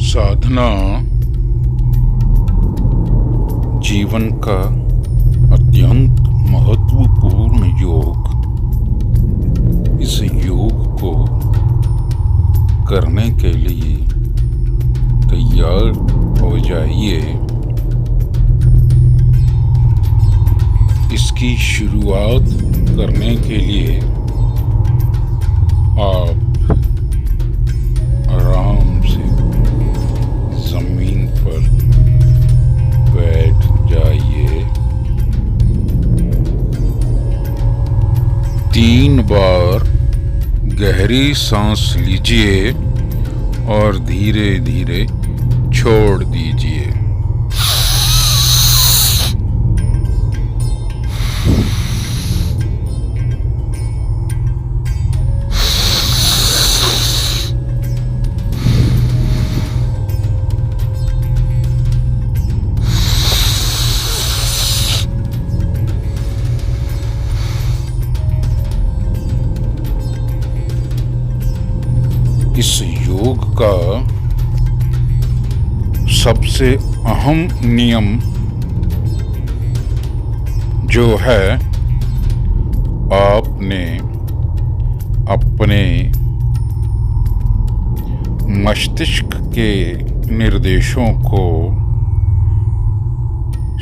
साधना जीवन का अत्यंत महत्वपूर्ण योग। इस योग को करने के लिए तैयार हो जाइए। इसकी शुरुआत करने के लिए आप आराम से जमीन पर बैठ जाइए। 3 बार गहरी सांस लीजिए और धीरे धीरे छोड़ दीजिए। इस योग का सबसे अहम नियम जो है, आपने अपने मस्तिष्क के निर्देशों को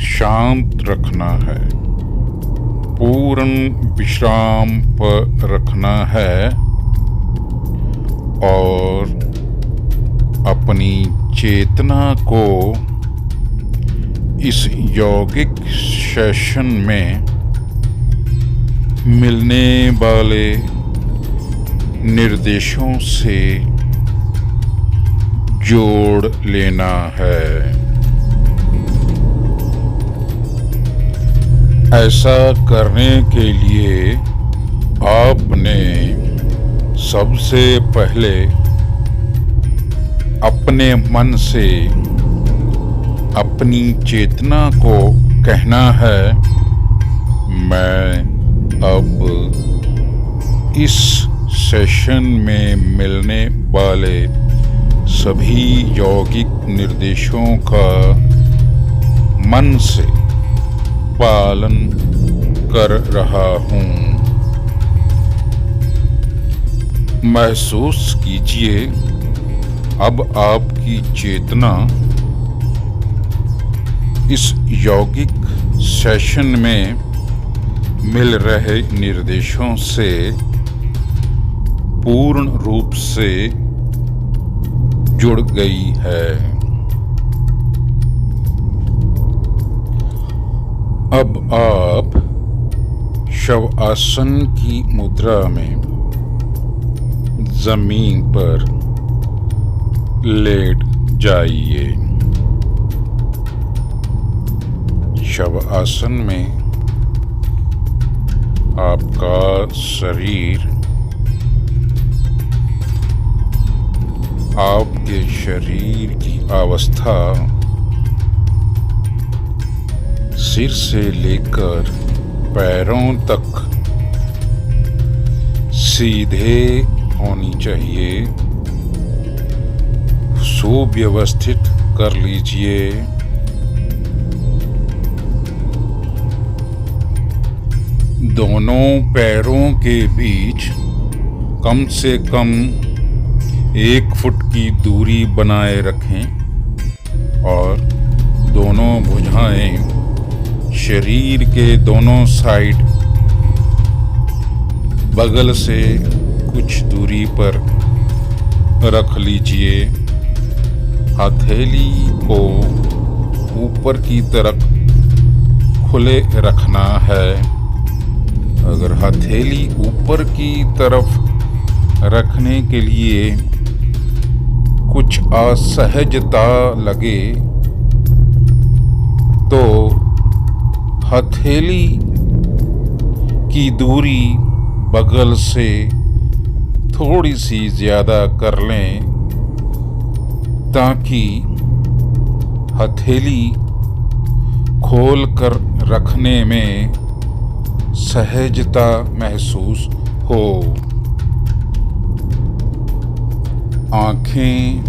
शांत रखना है, पूर्ण विश्राम पर रखना है और अपनी चेतना को इस यौगिक सेशन में मिलने वाले निर्देशों से जोड़ लेना है। ऐसा करने के लिए आपने सबसे पहले अपने मन से अपनी चेतना को कहना है, मैं अब इस सेशन में मिलने वाले सभी यौगिक निर्देशों का मन से पालन कर रहा हूँ। महसूस कीजिए, अब आपकी चेतना इस यौगिक सेशन में मिल रहे निर्देशों से पूर्ण रूप से जुड़ गई है। अब आप शवासन की मुद्रा में जमीन पर लेट जाइए। शवासन में आपका शरीर आपके शरीर की अवस्था सिर से लेकर पैरों तक सीधे होनी चाहिए। सुव्यवस्थित कर लीजिए। दोनों पैरों के बीच कम से कम 1 फुट की दूरी बनाए रखें और दोनों भुजाएं शरीर के दोनों साइड बगल से कुछ दूरी पर रख लीजिए। हथेली को ऊपर की तरफ खुले रखना है। अगर हथेली ऊपर की तरफ रखने के लिए कुछ असहजता लगे तो हथेली की दूरी बगल से थोड़ी सी ज़्यादा कर लें ताकि हथेली खोल कर रखने में सहजता महसूस हो। आँखें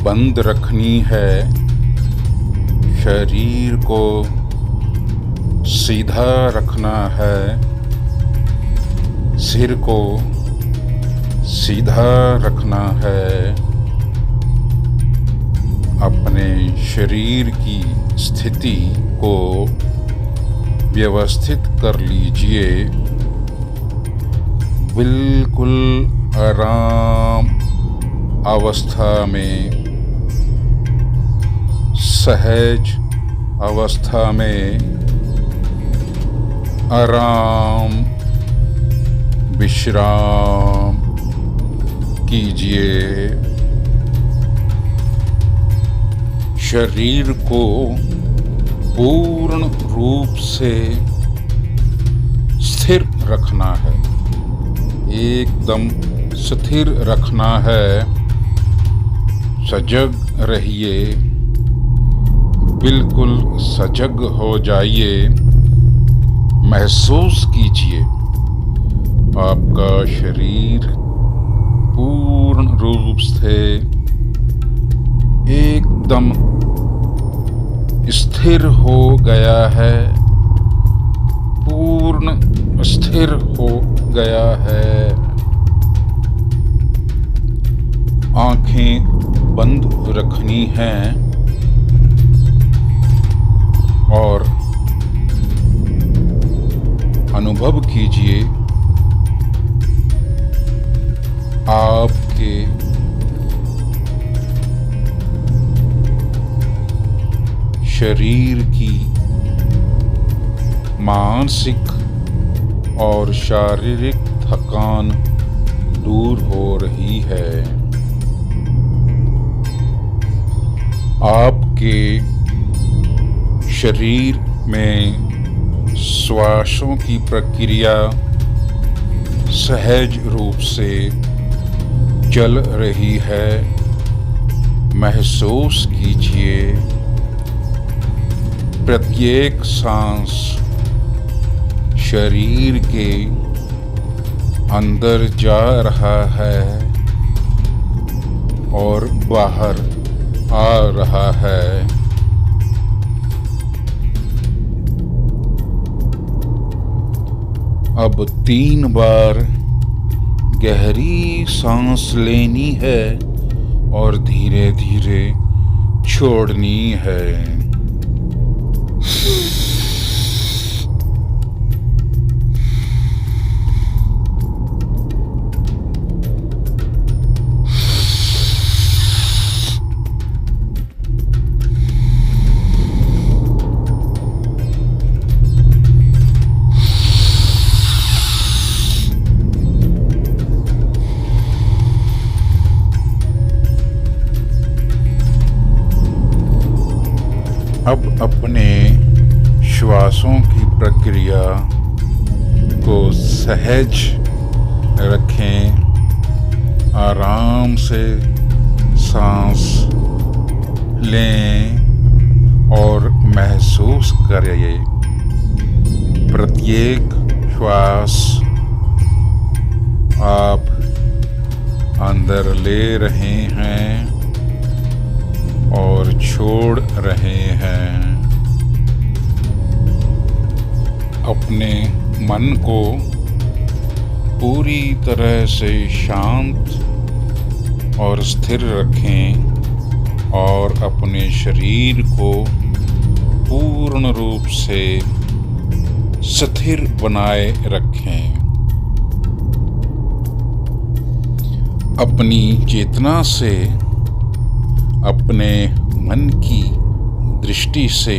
बंद रखनी है, शरीर को सीधा रखना है, सिर को सीधा रखना है। अपने शरीर की स्थिति को व्यवस्थित कर लीजिए। बिल्कुल आराम अवस्था में, सहज अवस्था में आराम विश्राम कीजिए। शरीर को पूर्ण रूप से स्थिर रखना है, एकदम स्थिर रखना है। सजग रहिए, बिल्कुल सजग हो जाइए। महसूस कीजिए आपका शरीर पूर्ण रूप से एकदम स्थिर हो गया है, पूर्ण स्थिर हो गया है। आंखें बंद रखनी हैं और अनुभव कीजिए आपके शरीर की मानसिक और शारीरिक थकान दूर हो रही है। आपके शरीर में श्वासों की प्रक्रिया सहज रूप से चल रही है। महसूस कीजिए प्रत्येक सांस शरीर के अंदर जा रहा है और बाहर आ रहा है। अब 3 बार गहरी सांस लेनी है और धीरे धीरे छोड़नी है। अब अपने श्वासों की प्रक्रिया को सहज रखें। आराम से सांस लें और महसूस करिए प्रत्येक श्वास आप अंदर ले रहे हैं और छोड़ रहे हैं। अपने मन को पूरी तरह से शांत और स्थिर रखें और अपने शरीर को पूर्ण रूप से स्थिर बनाए रखें। अपनी चेतना से, अपने मन की दृष्टि से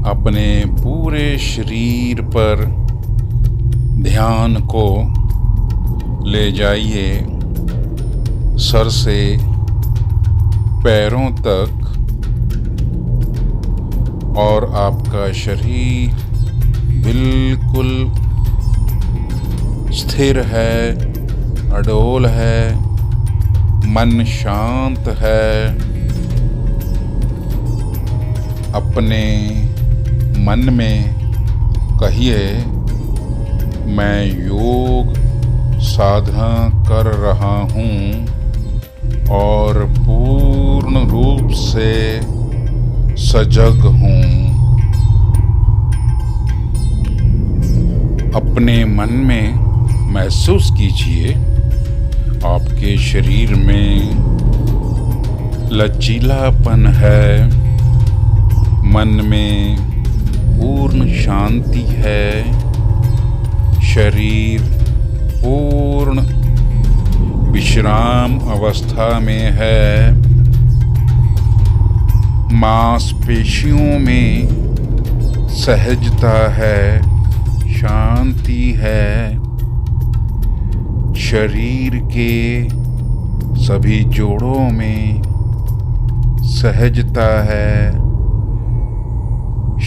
अपने पूरे शरीर पर ध्यान को ले जाइए, सर से पैरों तक, और आपका शरीर बिल्कुल स्थिर है, अडोल है, मन शांत है। अपने मन में कहिए, मैं योग साधना कर रहा हूँ और पूर्ण रूप से सजग हूँ। अपने मन में महसूस कीजिए आपके शरीर में लचीलापन है, मन में पूर्ण शांति है, शरीर पूर्ण विश्राम अवस्था में है, मांसपेशियों में सहजता है, शांति है, शरीर के सभी जोड़ों में सहजता है,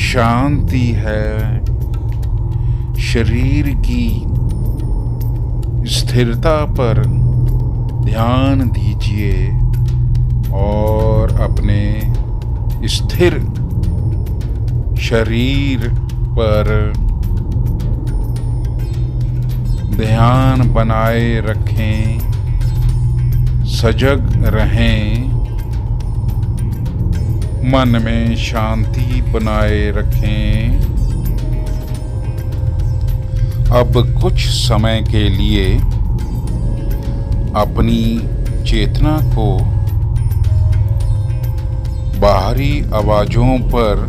शांति है। शरीर की स्थिरता पर ध्यान दीजिए और अपने स्थिर शरीर पर ध्यान बनाए रखें, सजग रहें, मन में शांति बनाए रखें। अब कुछ समय के लिए अपनी चेतना को बाहरी आवाजों पर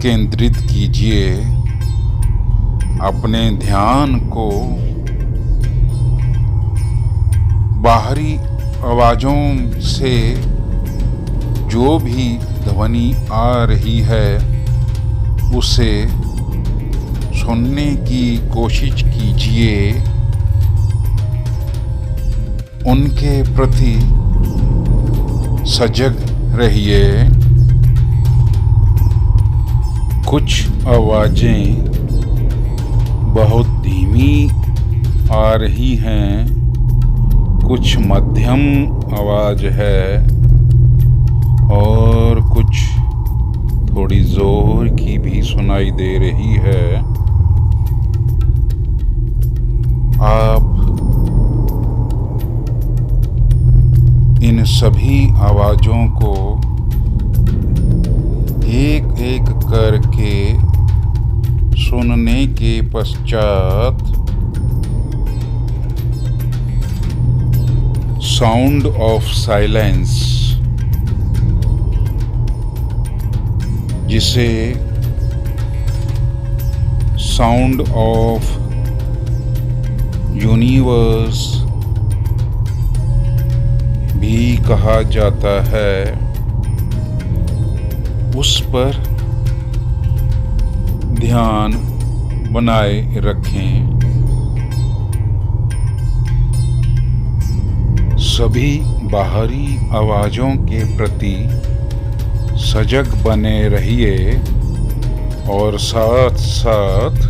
केंद्रित कीजिए। अपने ध्यान को बाहरी आवाजों से जो भी ध्वनि आ रही है उसे सुनने की कोशिश कीजिए। उनके प्रति सजग रहिए। कुछ आवाजें बहुत धीमी आ रही हैं, कुछ मध्यम आवाज है और कुछ थोड़ी जोर की भी सुनाई दे रही है। आप इन सभी आवाजों को एक एक करके सुनने के पश्चात साउंड ऑफ साइलेंस, जिसे साउंड ऑफ यूनिवर्स भी कहा जाता है, उस पर ध्यान बनाए रखें। सभी बाहरी आवाजों के प्रति सजग बने रहिए और साथ साथ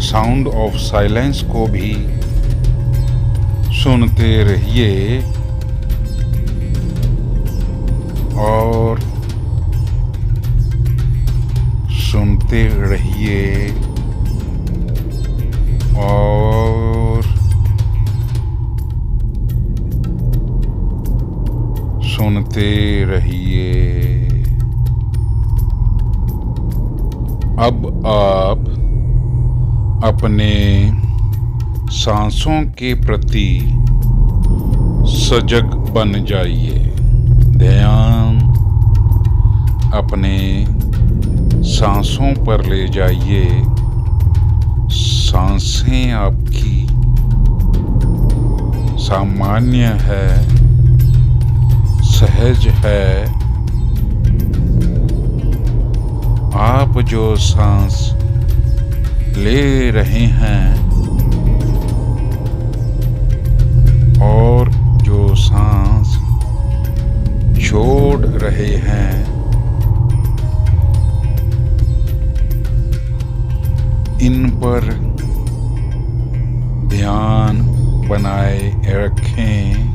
साउंड ऑफ साइलेंस को भी सुनते रहिए और सुनते रहिए और सुनते रहिए। अब आप अपने सांसों के प्रति सजग बन जाइए। ध्यान अपने सांसों पर ले जाइए। सांसें आपकी सामान्य है, सहज है। आप जो सांस ले रहे हैं और जो सांस छोड़ रहे हैं, इन पर ध्यान बनाए रखें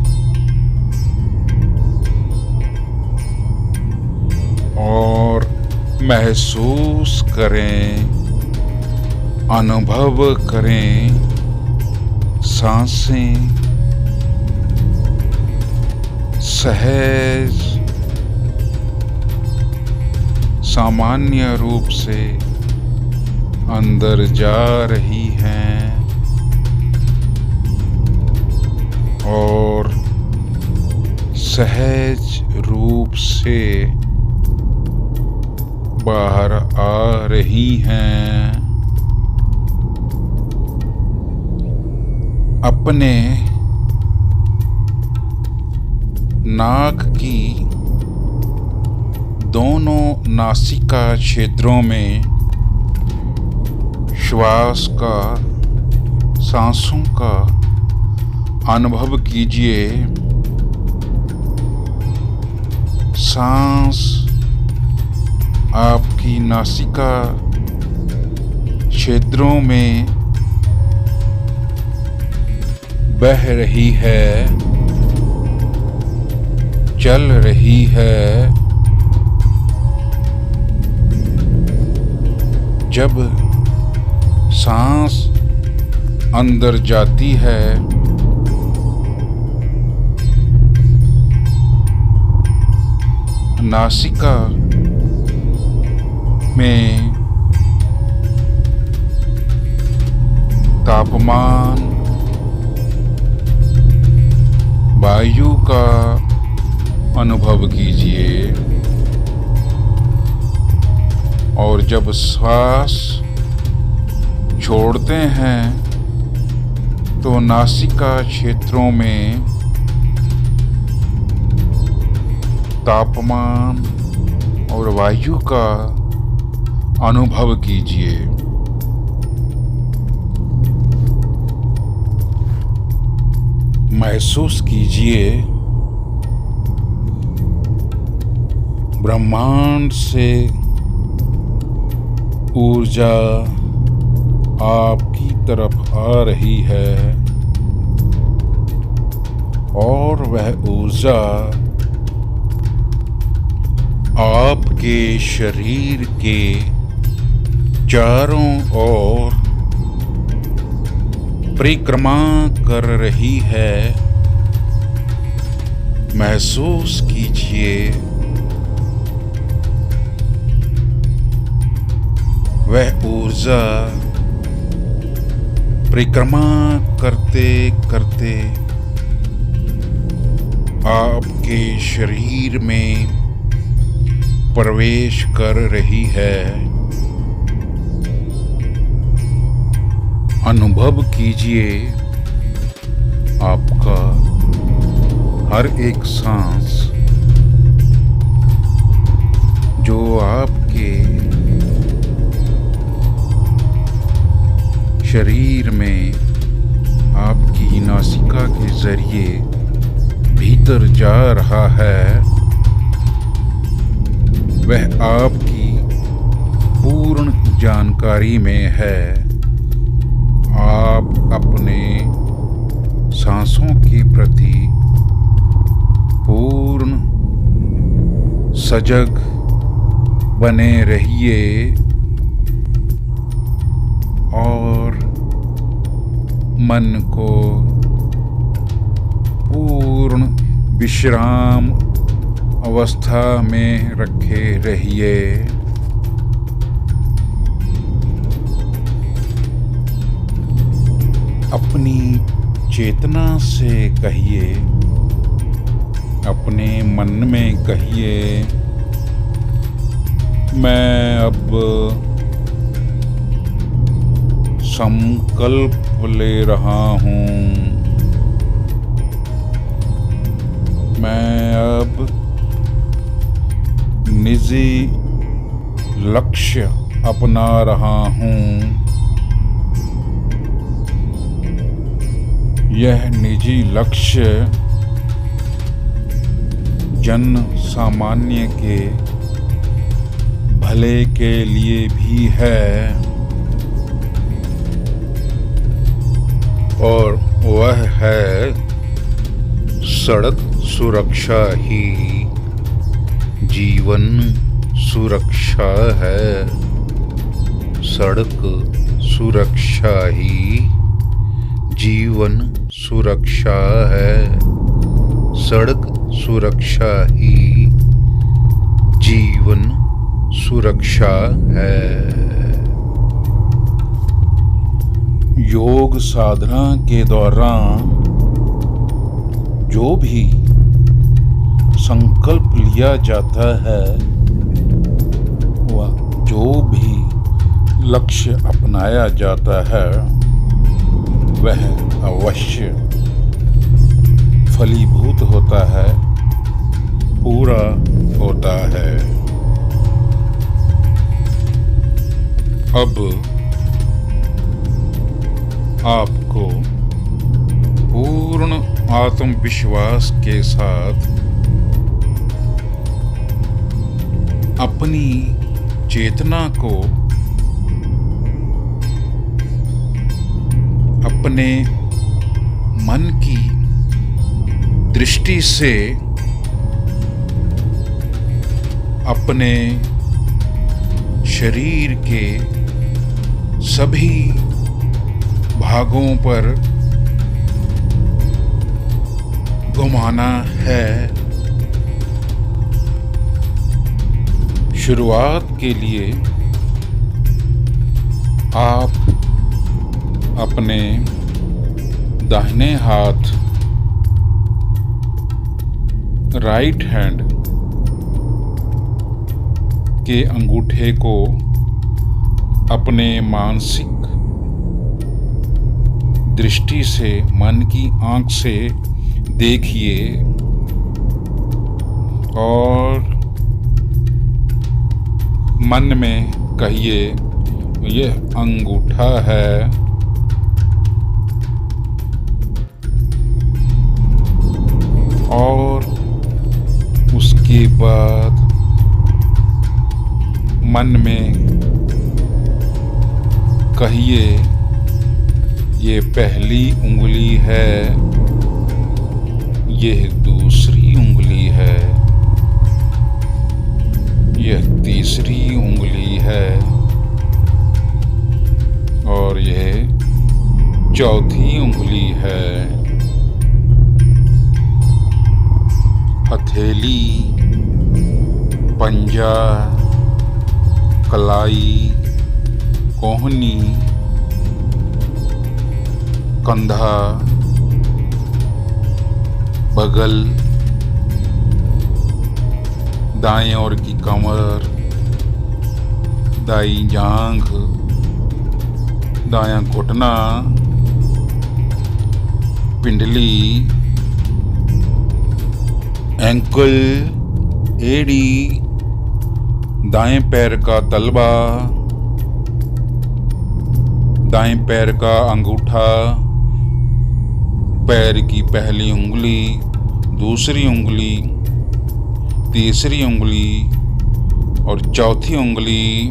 और महसूस करें अनुभव करें सांसें सहज सामान्य रूप से अंदर जा रही हैं और सहज रूप से बाहर आ रही हैं। अपने नाक की दोनों नासिका क्षेत्रों में श्वास का सांसों का अनुभव कीजिए। सांस आपकी नासिका क्षेत्रों में बह रही है, चल रही है। जब सांस अंदर जाती है नासिका में तापमान वायु का अनुभव कीजिए और जब श्वास छोड़ते हैं तो नासिका क्षेत्रों में तापमान और वायु का अनुभव कीजिए। महसूस कीजिए ब्रह्मांड से ऊर्जा आपकी तरफ आ रही है और वह ऊर्जा आपके शरीर के चारों ओर परिक्रमा कर रही है। महसूस कीजिए वह ऊर्जा परिक्रमा करते करते आपके शरीर में प्रवेश कर रही है। अनुभव कीजिए आपका हर एक सांस जो आपके शरीर में आपकी नासिका के जरिए भीतर जा रहा है, वह आपकी पूर्ण जानकारी में है। आप अपने सांसों के प्रति पूर्ण सजग बने रहिए और मन को पूर्ण विश्राम अवस्था में रखे रहिए। अपनी चेतना से कहिए, अपने मन में कहिए, मैं अब संकल्प ले रहा हूँ, मैं अब निजी लक्ष्य अपना रहा हूँ। यह निजी लक्ष्य जन सामान्य के भले के लिए भी है और वह है सड़क सुरक्षा ही जीवन सुरक्षा है। सड़क सुरक्षा ही जीवन सुरक्षा है। सड़क सुरक्षा ही जीवन सुरक्षा है। योग साधना के दौरान जो भी संकल्प लिया जाता है, वह जो भी लक्ष्य अपनाया जाता है, वह अवश्य फलीभूत होता है, पूरा होता है। अब आपको पूर्ण आत्मविश्वास के साथ अपनी चेतना को अपने मन की दृष्टि से अपने शरीर के सभी भागों पर घुमाना है। शुरुआत के लिए आप अपने दाहिने हाथ राइट हैंड के अंगूठे को अपने मानसिक दृष्टि से, मन की आंख से देखिए और मन में कहिए, यह अंगूठा है और उसके बाद मन में कहिए, ये पहली उंगली है, यह दूसरी उंगली है, यह तीसरी उंगली है और यह चौथी उंगली है। हथेली, पंजा, कलाई, कोहनी, कंधा, बगल, दाएं ओर की कमर, दाईं जांघ, दायां घुटना, पिंडली, एंकल, एड़ी, दाएं पैर का तलवा, दाएं पैर का अंगूठा, पैर की पहली उंगली, दूसरी उंगली, तीसरी उंगली और चौथी उंगली,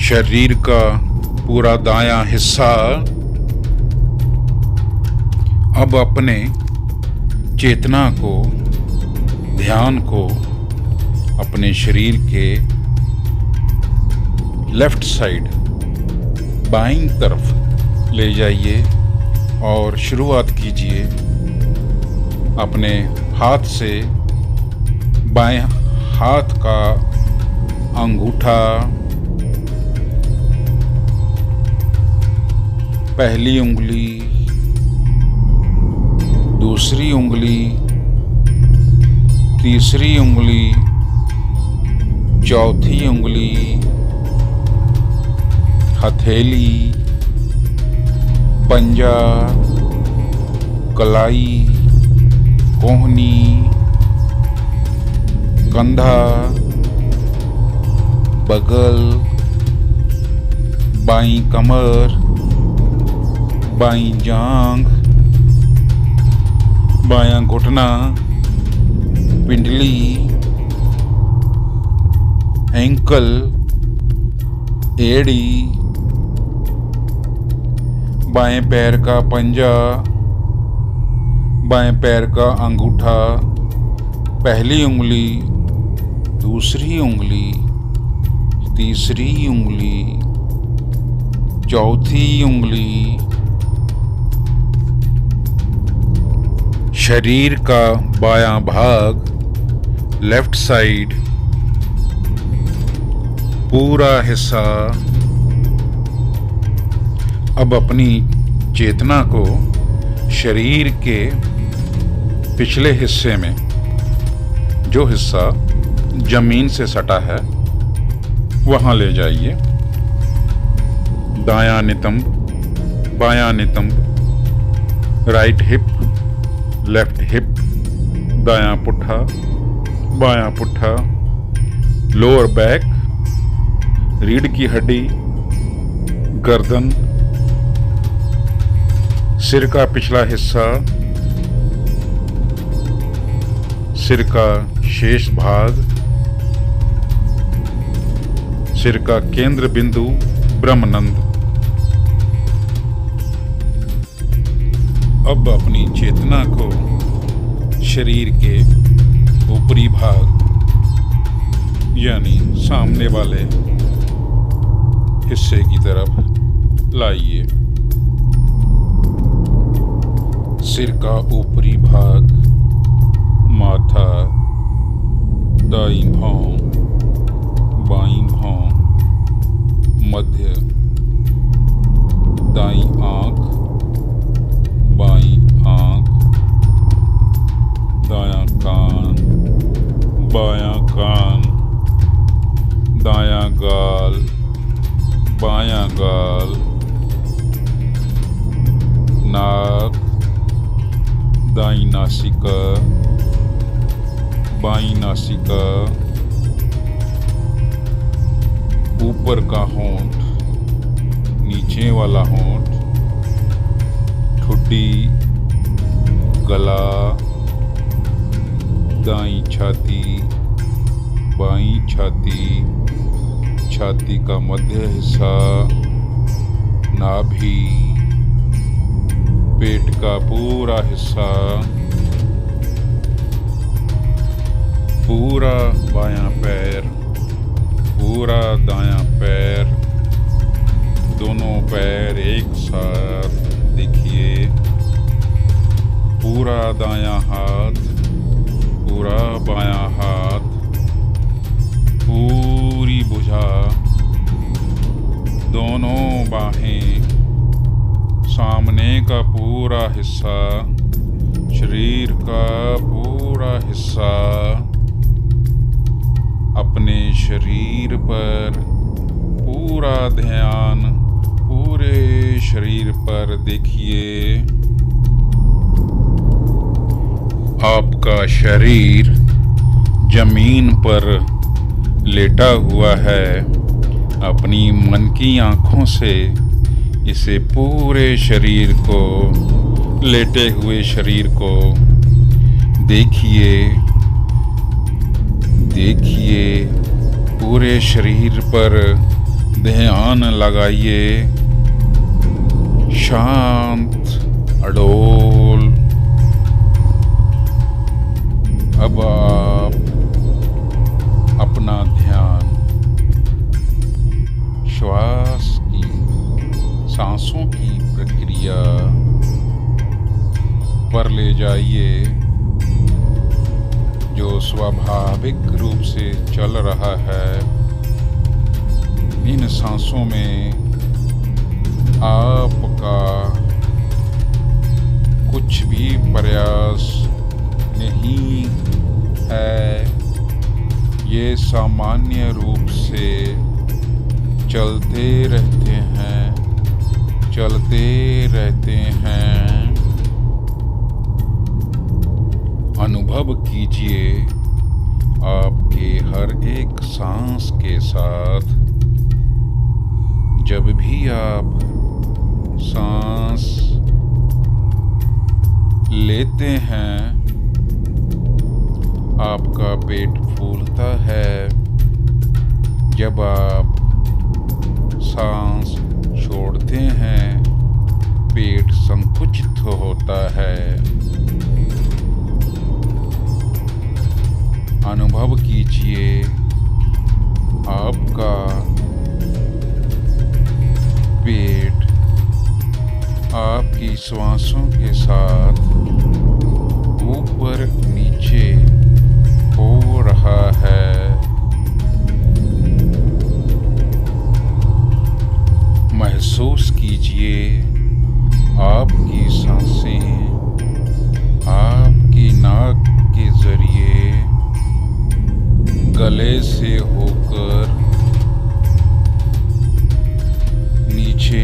शरीर का पूरा दायां हिस्सा। अब अपने चेतना को, ध्यान को अपने शरीर के लेफ्ट साइड, बाईं तरफ ले जाइए और शुरुआत कीजिए अपने हाथ से। बाएं हाथ का अंगूठा, पहली उंगली, दूसरी उंगली, तीसरी उंगली, चौथी उंगली, हथेली, पंजा, कलाई, कोहनी, कंधा, बगल, बाईं कमर, बाईं जांघ, बायां घुटना, पिंडली, एंकल, एड़ी, बाएं पैर का पंजा, बाएं पैर का अंगूठा, पहली उंगली, दूसरी उंगली, तीसरी उंगली, चौथी उंगली शरीर का बायां भाग, लेफ्ट साइड, पूरा हिस्सा। अब अपनी चेतना को शरीर के पिछले हिस्से में, जो हिस्सा जमीन से सटा है, वहां ले जाइए। दायां नितंब, बायां नितंब, राइट हिप, लेफ्ट हिप, दायां पुट्ठा, बायां पुट्ठा, लोअर बैक, रीढ़ की हड्डी, गर्दन, सिर का पिछला हिस्सा, सिर का शेष भाग, सिर का केंद्र बिंदु ब्रह्मनंद। अब अपनी चेतना को शरीर के ऊपरी भाग यानी सामने वाले हिस्से की तरफ लाइए। सिर का ऊपरी भाग, माथा, दाईं भौं, बाईं भौं, मध्य, दाईं आंख, बाईं आंख, दायां कान, बायां कान, दायां गाल, बायां गाल, नाक, दाईं नासिका, बाईं नासिका, ऊपर का होंठ, नीचे वाला होंठ, ठुड्डी, गला, दाईं छाती, बाईं छाती, छाती का मध्य हिस्सा, नाभि, पेट का पूरा हिस्सा, पूरा बायां पैर, पूरा दायां पैर, दोनों पैर एक साथ देखिए, पूरा दायां हाथ, पूरा बायां हाथ, पूरी भुजा, दोनों बाहें, सामने का पूरा हिस्सा, शरीर का पूरा हिस्सा। अपने शरीर पर पूरा ध्यान, पूरे शरीर पर देखिए। आपका शरीर जमीन पर लेटा हुआ है। अपनी मन की आँखों से इसे पूरे शरीर को, लेटे हुए शरीर को देखिए। देखिए, पूरे शरीर पर ध्यान लगाइए। शांत, अडोल। अब आप अपना ध्यान श्वास की, सांसों की प्रक्रिया पर ले जाइए, जो स्वाभाविक रूप से चल रहा है। इन सांसों में आपका कुछ भी प्रयास नहीं है। ये सामान्य रूप से चलते रहते हैं, चलते रहते हैं। अनुभव कीजिए आपके हर एक सांस के साथ। जब भी आप सांस लेते हैं, आपका पेट फूलता है। जब आप सांस छोड़ते हैं, पेट संकुचित होता है। अनुभव कीजिए आपका पेट आपकी श्वासों के साथ ऊपर नीचे हो रहा है। महसूस कीजिए आपकी सांसें आपकी नाक के जरिए गले से होकर नीचे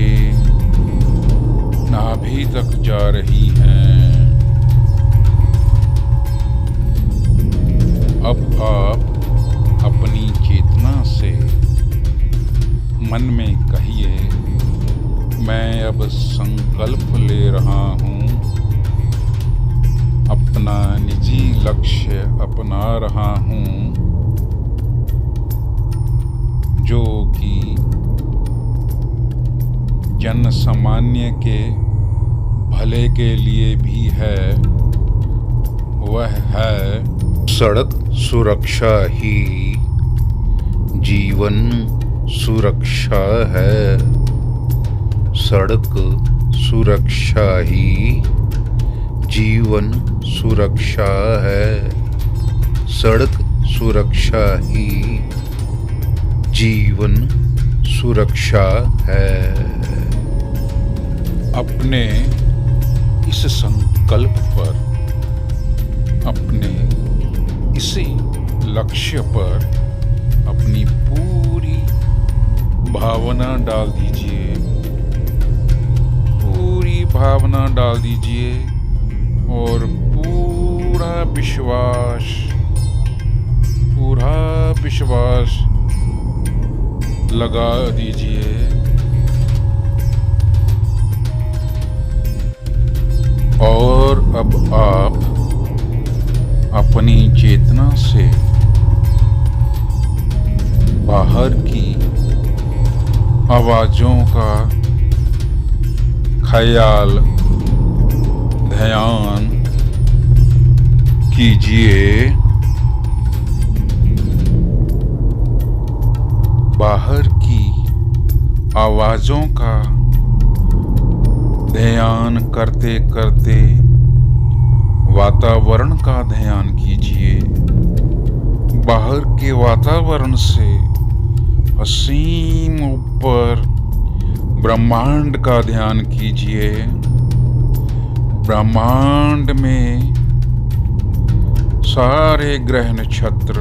नाभि तक जा रही हैं। अब आप अपनी चेतना से मन में कहिए, मैं अब संकल्प ले रहा हूँ, अपना निजी लक्ष्य अपना रहा हूँ, जो कि जन सामान्य के भले के लिए भी है। वह है सड़क सुरक्षा ही जीवन सुरक्षा है। सड़क सुरक्षा ही जीवन सुरक्षा है। सड़क सुरक्षा ही जीवन सुरक्षा है। अपने इस संकल्प पर, अपने इसी लक्ष्य पर अपनी पूरी भावना डाल दीजिए, पूरी भावना डाल दीजिए और पूरा विश्वास लगा दीजिए। और अब आप अपनी चेतना से बाहर की आवाजों का ख्याल ध्यान कीजिए। बाहर की आवाजों का ध्यान करते करते वातावरण का ध्यान कीजिए। बाहर के वातावरण से असीम ऊपर ब्रह्मांड का ध्यान कीजिए। ब्रह्मांड में सारे ग्रह नक्षत्र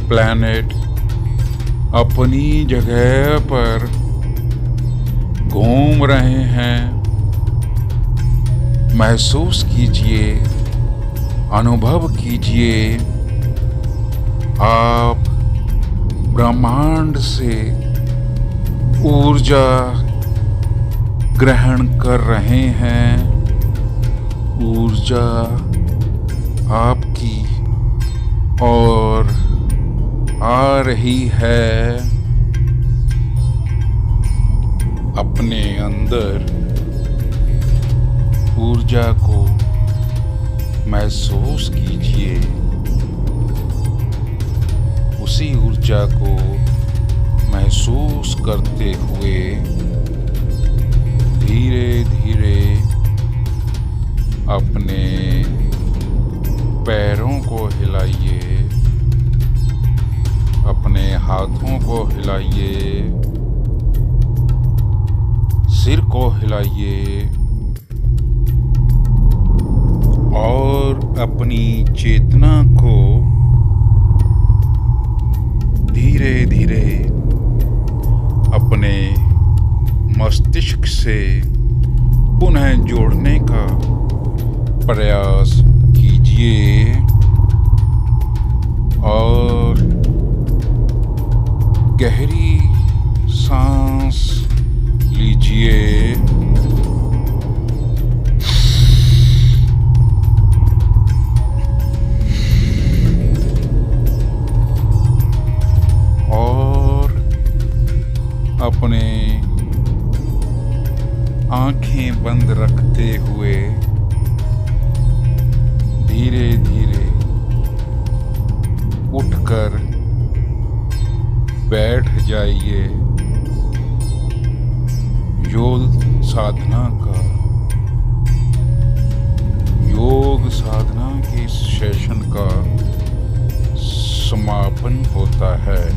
प्लैनेट अपनी जगह पर घूम रहे हैं। महसूस कीजिए, अनुभव कीजिए, आप ब्रह्मांड से ऊर्जा ग्रहण कर रहे हैं। ऊर्जा आपकी ओर आ रही है। अपने अंदर ऊर्जा को महसूस कीजिए। उसी ऊर्जा को महसूस करते हुए धीरे धीरे अपने पैरों को हिलाइए, अपने हाथों को हिलाइए, सिर को हिलाइए और अपनी चेतना को धीरे धीरे अपने मस्तिष्क से पुनः जोड़ने का प्रयास कीजिए और गहरी सांस लीजिए। और अपने आंखें बंद रखते हुए धीरे धीरे उठकर बैठ जाइए। जो साधना का, योग साधना के इस सेशन का समापन होता है।